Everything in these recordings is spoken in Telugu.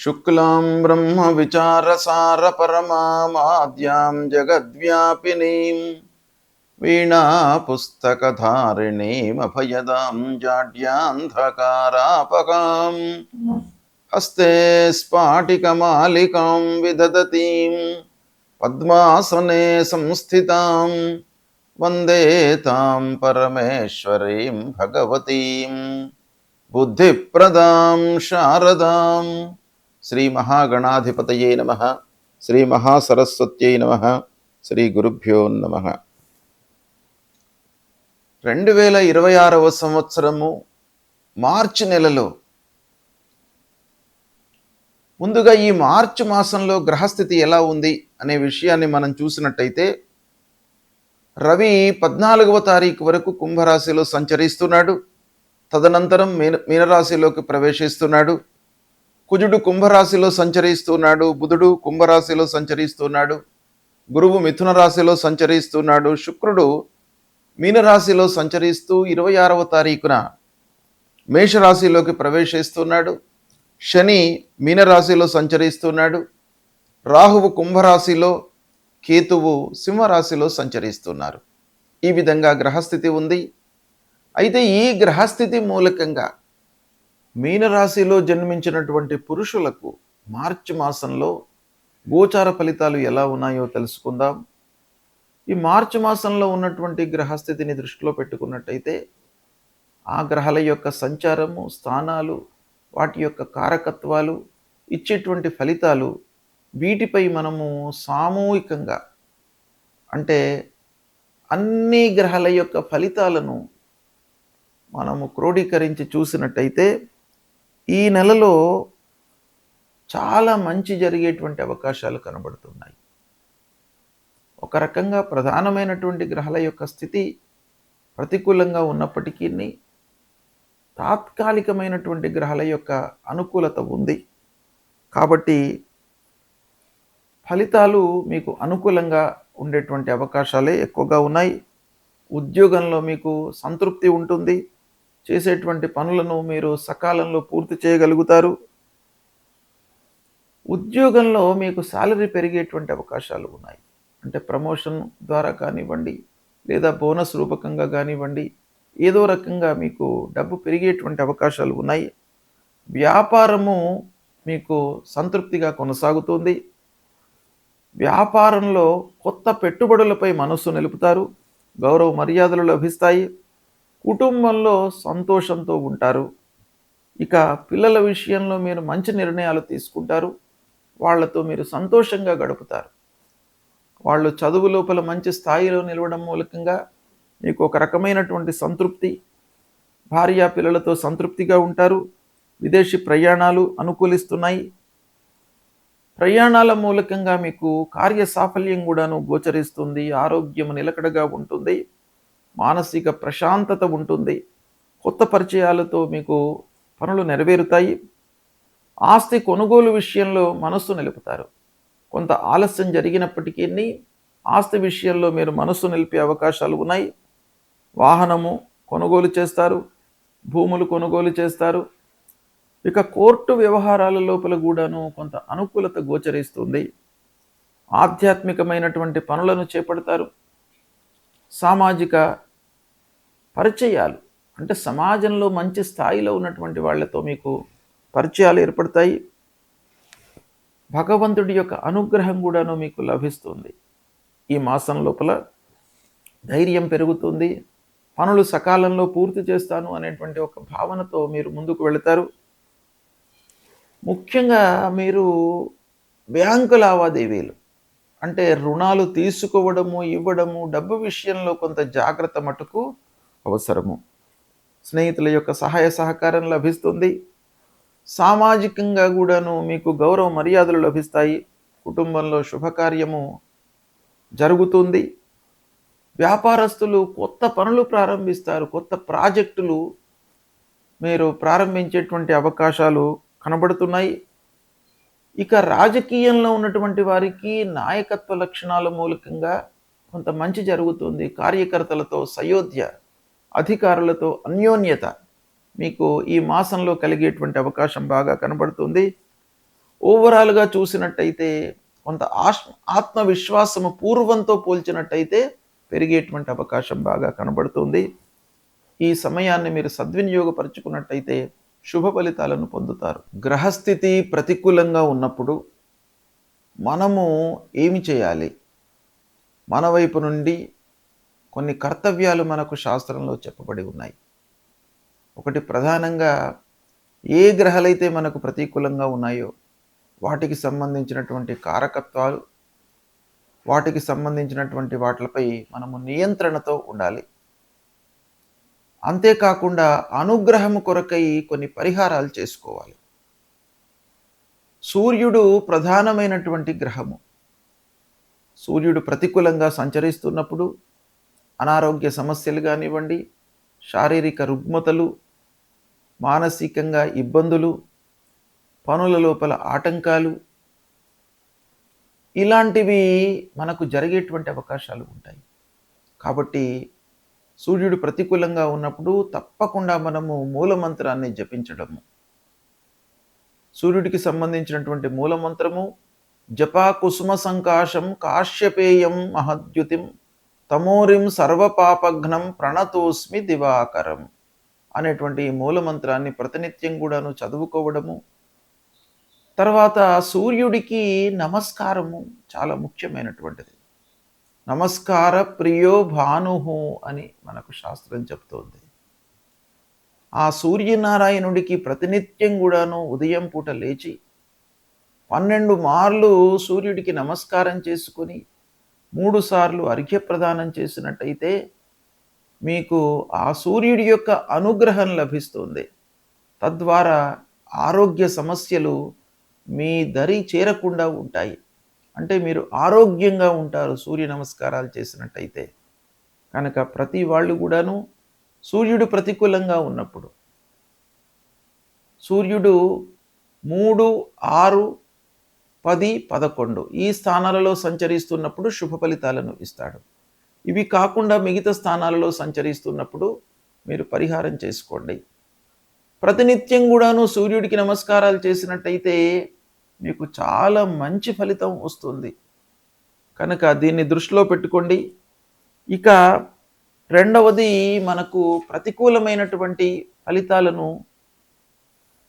శుక్లాం బ్రహ్మ విచారసార పరమాద్యాం జగద్వ్యాపినీం వీణా పుస్తకధారిణీం అభయదాం జాడ్యాంధకారాపకాం హస్తే స్ఫాటికమాలికాం విదదతీం పద్మాసనే సంస్థితాం వందే తాం పరమేశ్వరీం భగవతీం బుద్ధిప్రదాం శారదాం. శ్రీ మహాగణాధిపతయే నమః. శ్రీ మహాసరస్వత్యై నమః. శ్రీ గురుభ్యో నమః. 2026వ సంవత్సరము మార్చి నెలలో ముందుగా ఈ మార్చి మాసంలో గ్రహస్థితి ఎలా ఉంది అనే విషయాన్ని మనం చూసినట్టయితే, రవి 14వ తారీఖు వరకు కుంభరాశిలో సంచరిస్తున్నాడు. తదనంతరం మీనరాశిలోకి ప్రవేశిస్తున్నాడు. కుజుడు కుంభరాశిలో సంచరిస్తున్నాడు. బుధుడు కుంభరాశిలో సంచరిస్తున్నాడు. గురువు మిథున రాశిలో సంచరిస్తున్నాడు. శుక్రుడు మీనరాశిలో సంచరిస్తూ 26వ తారీఖున మేషరాశిలోకి ప్రవేశిస్తున్నాడు. శని మీనరాశిలో సంచరిస్తున్నాడు. రాహువు కుంభరాశిలో, కేతువు సింహరాశిలో సంచరిస్తున్నారు. ఈ విధంగా గ్రహస్థితి ఉంది. అయితే ఈ గ్రహస్థితి మూలకంగా మీనరాశిలో జన్మించినటువంటి పురుషులకు మార్చి మాసంలో గోచార ఫలితాలు ఎలా ఉన్నాయో తెలుసుకుందాం. ఈ మార్చి మాసంలో ఉన్నటువంటి గ్రహస్థితిని దృష్టిలో పెట్టుకున్నట్టయితే, ఆ గ్రహాల యొక్క సంచారము, స్థానాలు, వాటి యొక్క కారకత్వాలు, ఇచ్చేటువంటి ఫలితాలు, వీటిపై మనము సామూహికంగా, అంటే అన్ని గ్రహాల యొక్క ఫలితాలను మనము క్రోడీకరించి చూసినట్టయితే ఈ నెలలో చాలా మంచి జరిగేటువంటి అవకాశాలు కనబడుతున్నాయి. ఒక రకంగా ప్రధానమైనటువంటి గ్రహాల యొక్క స్థితి ప్రతికూలంగా ఉన్నప్పటికీ తాత్కాలికమైనటువంటి గ్రహాల యొక్క అనుకూలత ఉంది. కాబట్టి ఫలితాలు మీకు అనుకూలంగా ఉండేటువంటి అవకాశాలే ఎక్కువగా ఉన్నాయి. ఉద్యోగంలో మీకు సంతృప్తి ఉంటుంది. చేసేటువంటి పనులను మీరు సకాలంలో పూర్తి చేయగలుగుతారు. ఉద్యోగంలో మీకు శాలరీ పెరిగేటువంటి అవకాశాలు ఉన్నాయి. అంటే ప్రమోషన్ ద్వారా కానివ్వండి, లేదా బోనస్ రూపకంగా కానివ్వండి, ఏదో రకంగా మీకు డబ్బు పెరిగేటువంటి అవకాశాలు ఉన్నాయి. వ్యాపారము మీకు సంతృప్తిగా కొనసాగుతుంది. వ్యాపారంలో కొత్త పెట్టుబడులపై మనస్సు నిలుపుతారు. గౌరవ మర్యాదలు లభిస్తాయి. కుటుంబంలో సంతోషంతో ఉంటారు. ఇక పిల్లల విషయంలో మీరు మంచి నిర్ణయాలు తీసుకుంటారు. వాళ్లతో మీరు సంతోషంగా గడుపుతారు. వాళ్ళు చదువు లోపల మంచి స్థాయిలో నిలవడం మూలకంగా మీకు ఒక రకమైనటువంటి సంతృప్తి, భార్య పిల్లలతో సంతృప్తిగా ఉంటారు. విదేశీ ప్రయాణాలు అనుకూలిస్తున్నాయి. ప్రయాణాల మూలకంగా మీకు కార్య సాఫల్యం కూడాను గోచరిస్తుంది. ఆరోగ్యం నిలకడగా ఉంటుంది. మానసిక ప్రశాంతత ఉంటుంది. కొత్త పరిచయాలతో మీకు పనులు నెరవేరుతాయి. ఆస్తి కొనుగోలు విషయంలో మనస్సు నిలుపుతారు. కొంత ఆలస్యం జరిగినప్పటికీ ఆస్తి విషయంలో మీరు మనస్సు నిలిపే అవకాశాలు ఉన్నాయి. వాహనము కొనుగోలు చేస్తారు. భూములు కొనుగోలు చేస్తారు. ఇక కోర్టు వ్యవహారాల లోపల కూడాను కొంత అనుకూలత గోచరిస్తుంది. ఆధ్యాత్మికమైనటువంటి పనులను చేపడతారు. సామాజిక పరిచయాలు, అంటే సమాజంలో మంచి స్థాయిలో ఉన్నటువంటి వాళ్ళతో మీకు పరిచయాలు ఏర్పడతాయి. భగవంతుడి యొక్క అనుగ్రహం కూడాను మీకు లభిస్తుంది. ఈ మాసం లోపల ధైర్యం పెరుగుతుంది. పనులు సకాలంలో పూర్తి చేస్తాను అనేటువంటి ఒక భావనతో మీరు ముందుకు వెళతారు. ముఖ్యంగా మీరు బ్యాంకు లావాదేవీలు, అంటే రుణాలు తీసుకోవడము, ఇవ్వడము, డబ్బు విషయంలో కొంత జాగ్రత్త మటుకు అవసరము. స్నేహితుల యొక్క సహాయ సహకారం లభిస్తుంది. సామాజికంగా కూడాను మీకు గౌరవ మర్యాదలు లభిస్తాయి. కుటుంబంలో శుభకార్యము జరుగుతుంది. వ్యాపారస్తులు కొత్త పనులు ప్రారంభిస్తారు. కొత్త ప్రాజెక్టులు మీరు ప్రారంభించేటువంటి అవకాశాలు కనబడుతున్నాయి. ఇక రాజకీయంలో ఉన్నటువంటి వారికి నాయకత్వ లక్షణాల మూలకంగా కొంత మంచి జరుగుతుంది. కార్యకర్తలతో సయోధ్య, అధికారులతో అన్యోన్యత మీకు ఈ మాసంలో కలిగేటువంటి అవకాశం బాగా కనబడుతుంది. ఓవరాల్‌గా చూసినట్టయితే కొంత ఆత్మవిశ్వాసము పూర్వంతో పోల్చినట్టయితే పెరిగేటువంటి అవకాశం బాగా కనబడుతుంది. ఈ సమయాన్ని మీరు సద్వినియోగపరుచుకున్నట్టయితే శుభ ఫలితాలను పొందుతారు. గ్రహస్థితి ప్రతికూలంగా ఉన్నప్పుడు మనము ఏమి చేయాలి? మన వైపు నుండి కొన్ని కర్తవ్యాలు మనకు శాస్త్రంలో చెప్పబడి ఉన్నాయి. ఒకటి ప్రధానంగా ఏ గ్రహాలైతే మనకు ప్రతికూలంగా ఉన్నాయో వాటికి సంబంధించినటువంటి కారకత్వాలు, వాటికి సంబంధించినటువంటి వాటిపై మనము నియంత్రణతో ఉండాలి. అంతేకాకుండా అనుగ్రహము కొరకై కొన్ని పరిహారాలు చేసుకోవాలి. సూర్యుడు ప్రధానమైనటువంటి గ్రహము. సూర్యుడు ప్రతికూలంగా సంచరిస్తున్నప్పుడు అనారోగ్య సమస్యలు కానివ్వండి, శారీరక రుగ్మతలు, మానసికంగా ఇబ్బందులు, పనుల లోపల ఆటంకాలు, ఇలాంటివి మనకు జరిగేటువంటి అవకాశాలు ఉంటాయి. కాబట్టి సూర్యుడు ప్రతికూలంగా ఉన్నప్పుడు తప్పకుండా మనము మూలమంత్రాన్ని జపించడము. సూర్యుడికి సంబంధించినటువంటి మూలమంత్రము జపా కుసుమ సంకాశం కాశ్యపేయం మహద్యుతిం తమోరిం సర్వపాపఘ్నం ప్రణతోస్మి దివాకరం అనేటువంటి ఈ మూలమంత్రాన్ని ప్రతినిత్యం కూడాను చదువుకోవడము. తర్వాత సూర్యుడికి నమస్కారము చాలా ముఖ్యమైనటువంటిది. నమస్కార ప్రియో భానుహు అని మనకు శాస్త్రం చెప్తోంది. ఆ సూర్యనారాయణుడికి ప్రతినిత్యం కూడాను ఉదయం పూట లేచి 12 మార్లు సూర్యుడికి నమస్కారం చేసుకొని 3 సార్లు అర్ఘ్యప్రదానం చేసినట్టయితే మీకు ఆ సూర్యుడి యొక్క అనుగ్రహం లభిస్తుంది. తద్వారా ఆరోగ్య సమస్యలు మీ దరి చేరకుండా ఉంటాయి. అంటే మీరు ఆరోగ్యంగా ఉంటారు సూర్య నమస్కారాలు చేసినట్టయితే. కనుక ప్రతి వాళ్ళు కూడాను సూర్యుడు ప్రతికూలంగా ఉన్నప్పుడు సూర్యుడు 3, 6, 10, 11 ఈ స్థానాలలో సంచరిస్తున్నప్పుడు శుభ ఫలితాలను ఇస్తాడు. ఇవి కాకుండా మిగతా స్థానాలలో సంచరిస్తున్నప్పుడు మీరు పరిహారం చేసుకోండి. ప్రతినిత్యం కూడాను సూర్యుడికి నమస్కారాలు చేసినట్టయితే మీకు చాలా మంచి ఫలితం వస్తుంది. కనుక దీన్ని దృష్టిలో పెట్టుకోండి. ఇక రెండవది, మనకు ప్రతికూలమైనటువంటి ఫలితాలను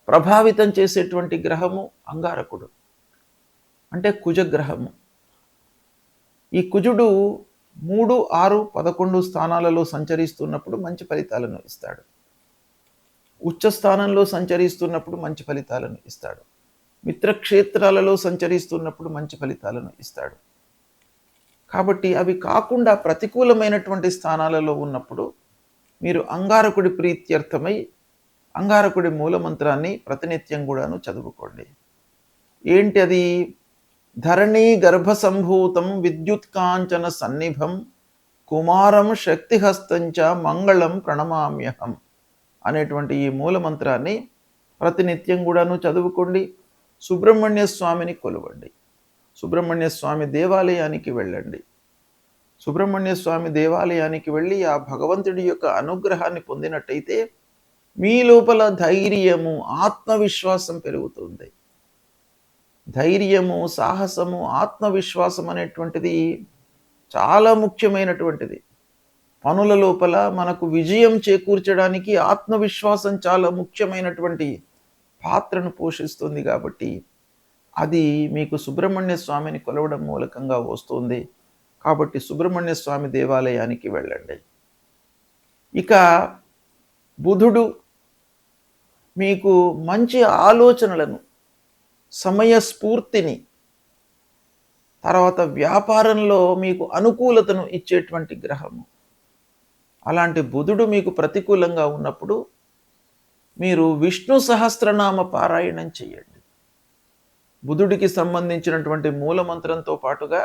ప్రభావితం చేసేటువంటి గ్రహము అంగారకుడు, అంటే కుజగ్రహము. ఈ కుజుడు 3, 6, 11 స్థానాలలో సంచరిస్తున్నప్పుడు మంచి ఫలితాలను ఇస్తాడు. ఉచ్చ స్థానంలో సంచరిస్తున్నప్పుడు మంచి ఫలితాలను ఇస్తాడు. మిత్రక్షేత్రాలలో సంచరిస్తున్నప్పుడు మంచి ఫలితాలను ఇస్తాడు. కాబట్టి అవి కాకుండా ప్రతికూలమైనటువంటి స్థానాలలో ఉన్నప్పుడు మీరు అంగారకుడి ప్రీత్యర్థమై అంగారకుడి మూలమంత్రాన్ని ప్రతినిత్యం కూడాను చదువుకోండి. ఏంటి అది? ధరణీ గర్భ సంభూతం విద్యుత్కాంచన సన్నిభం కుమారం శక్తిహస్తంచ మంగళం ప్రణమామ్యహం అనేటువంటి ఈ మూలమంత్రాన్ని ప్రతినిత్యం కూడాను చదువుకోండి. సుబ్రహ్మణ్య స్వామిని కొలవండి. సుబ్రహ్మణ్య స్వామి దేవాలయానికి వెళ్ళండి. సుబ్రహ్మణ్య స్వామి దేవాలయానికి వెళ్ళి ఆ భగవంతుడి యొక్క అనుగ్రహాన్ని పొందినట్టయితే మీ లోపల ధైర్యము, ఆత్మవిశ్వాసం పెరుగుతుంది. ధైర్యము, సాహసము, ఆత్మవిశ్వాసం అనేటువంటిది చాలా ముఖ్యమైనటువంటిది. పనుల లోపల మనకు విజయం చేకూర్చడానికి ఆత్మవిశ్వాసం చాలా ముఖ్యమైనటువంటి పాత్రను పోషిస్తుంది. కాబట్టి అది మీకు సుబ్రహ్మణ్య స్వామిని కొలవడం మూలకంగా వస్తుంది. కాబట్టి సుబ్రహ్మణ్య స్వామి దేవాలయానికి వెళ్ళండి. ఇక బుధుడు మీకు మంచి ఆలోచనలను, సమయస్ఫూర్తిని, తర్వాత వ్యాపారంలో మీకు అనుకూలతను ఇచ్చేటువంటి గ్రహము. అలాంటి బుధుడు మీకు ప్రతికూలంగా ఉన్నప్పుడు మీరు విష్ణు సహస్రనామ పారాయణం చేయండి. బుధుడికి సంబంధించినటువంటి మూలమంత్రంతో పాటుగా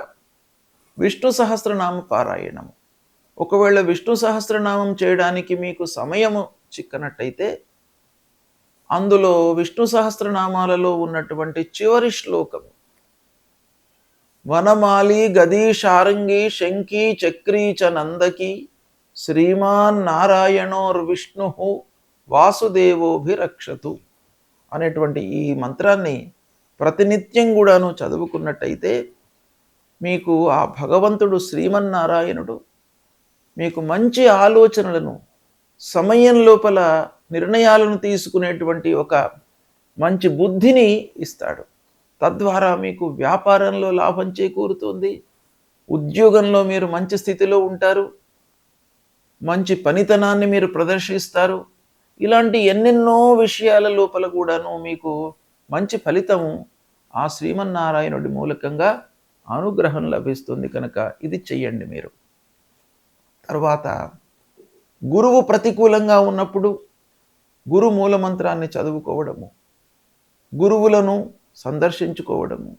విష్ణు సహస్రనామ పారాయణము. ఒకవేళ విష్ణు సహస్రనామం చేయడానికి మీకు సమయము చిక్కనట్టయితే అందులో విష్ణు సహస్రనామాలలో ఉన్నటువంటి చివరి శ్లోకము వనమాలి గదీ శారంగి శంఖీ చక్రీ చ నందకి శ్రీమాన్ నారాయణోర్విష్ణు వాసుదేవోభిరక్షతు అనేటువంటి ఈ మంత్రాన్ని ప్రతినిత్యం కూడాను చదువుకున్నట్టయితే మీకు ఆ భగవంతుడు శ్రీమన్నారాయణుడు మీకు మంచి ఆలోచనలను, సమయం లోపల నిర్ణయాలను తీసుకునేటువంటి ఒక మంచి బుద్ధిని ఇస్తాడు. తద్వారా మీకు వ్యాపారంలో లాభం చేకూరుతుంది, ఉద్యోగంలో మీరు మంచి స్థితిలో ఉంటారు, మంచి పనితనాన్ని మీరు ప్రదర్శిస్తారు. ఇలాంటి ఎన్నెన్నో విషయాల లోపల కూడాను మీకు మంచి ఫలితము ఆ శ్రీమన్నారాయణుడి మూలకంగా అనుగ్రహం లభిస్తుంది కనుక ఇది చెయ్యండి మీరు. తర్వాత గురువు ప్రతికూలంగా ఉన్నప్పుడు గురు మూలమంత్రాన్ని చదువుకోవడము, గురువులను సందర్శించుకోవడము,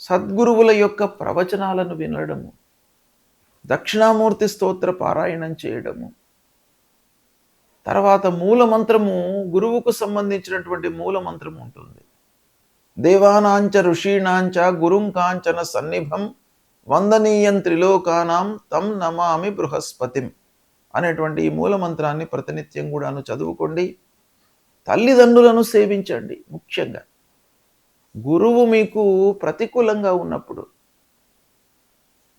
సద్గురువుల యొక్క ప్రవచనాలను వినడము, దక్షిణామూర్తి స్తోత్ర పారాయణం చేయడము, తర్వాత మూలమంత్రము గురువుకు సంబంధించినటువంటి మూలమంత్రం ఉంటుంది. దేవానాంచ ఋషీణాంచ గురుం కాంచన సన్నిభం వందనీయం త్రిలోకానాం తం నమామి బృహస్పతిం అనేటువంటి ఈ మూలమంత్రాన్ని ప్రతినిత్యం కూడాను చదువుకోండి. తల్లిదండ్రులను సేవించండి. ముఖ్యంగా గురువు మీకు ప్రతికూలంగా ఉన్నప్పుడు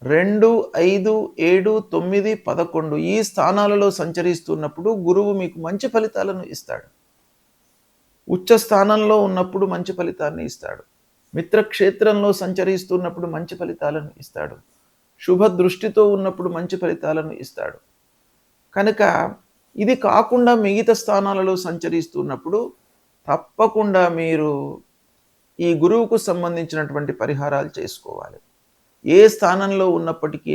2, 5, 7, 9, 11 ఈ స్థానాలలో సంచరిస్తున్నప్పుడు గురువు మీకు మంచి ఫలితాలను ఇస్తాడు. ఉచ్చ స్థానంలో ఉన్నప్పుడు మంచి ఫలితాన్ని ఇస్తాడు. మిత్రక్షేత్రంలో సంచరిస్తున్నప్పుడు మంచి ఫలితాలను ఇస్తాడు. శుభ దృష్టితో ఉన్నప్పుడు మంచి ఫలితాలను ఇస్తాడు. కనుక ఇది కాకుండా మిగతా స్థానాలలో సంచరిస్తున్నప్పుడు తప్పకుండా మీరు ఈ గురువుకు సంబంధించినటువంటి పరిహారాలు చేసుకోవాలి. ఏ స్థానంలో ఉన్నప్పటికీ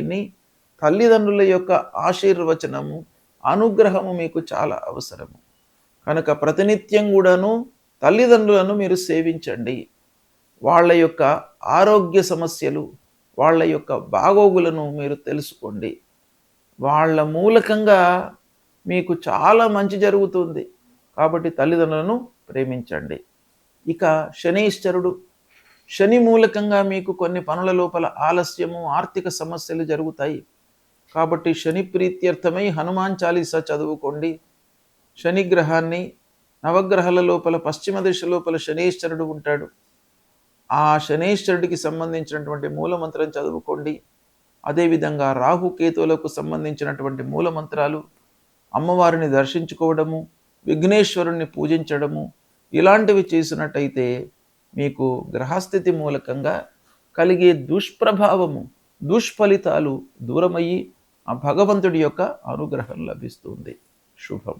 తల్లిదండ్రుల యొక్క ఆశీర్వచనము, అనుగ్రహము మీకు చాలా అవసరము. కనుక ప్రతినిత్యం కూడాను తల్లిదండ్రులను మీరు సేవించండి. వాళ్ళ యొక్క ఆరోగ్య సమస్యలు, వాళ్ళ యొక్క బాగోగులను మీరు తెలుసుకోండి. వాళ్ళ మూలకంగా మీకు చాలా మంచి జరుగుతుంది. కాబట్టి తల్లిదండ్రులను ప్రేమించండి. ఇక శనీశ్వరుడు, శని మూలకంగా మీకు కొన్ని పనుల లోపల ఆలస్యము, ఆర్థిక సమస్యలు జరుగుతాయి. కాబట్టి శని ప్రీత్యర్థమై హనుమాన్ చాలీసా చదువుకోండి. శనిగ్రహాన్ని, నవగ్రహాల లోపల పశ్చిమ దిశ లోపల శనీశ్వరుడు ఉంటాడు. ఆ శనీశ్వరుడికి సంబంధించినటువంటి మూలమంత్రం చదువుకోండి. అదేవిధంగా రాహుకేతువులకు సంబంధించినటువంటి మూలమంత్రాలు, అమ్మవారిని దర్శించుకోవడము, విఘ్నేశ్వరుణ్ణి పూజించడము, ఇలాంటివి చేసినట్టయితే మీకు గ్రహస్థితి మూలకంగా కలిగే దుష్ప్రభావము, దుష్ఫలితాలు దూరమయ్యి ఆ భగవంతుడి యొక్క అనుగ్రహం లభిస్తుంది. శుభం.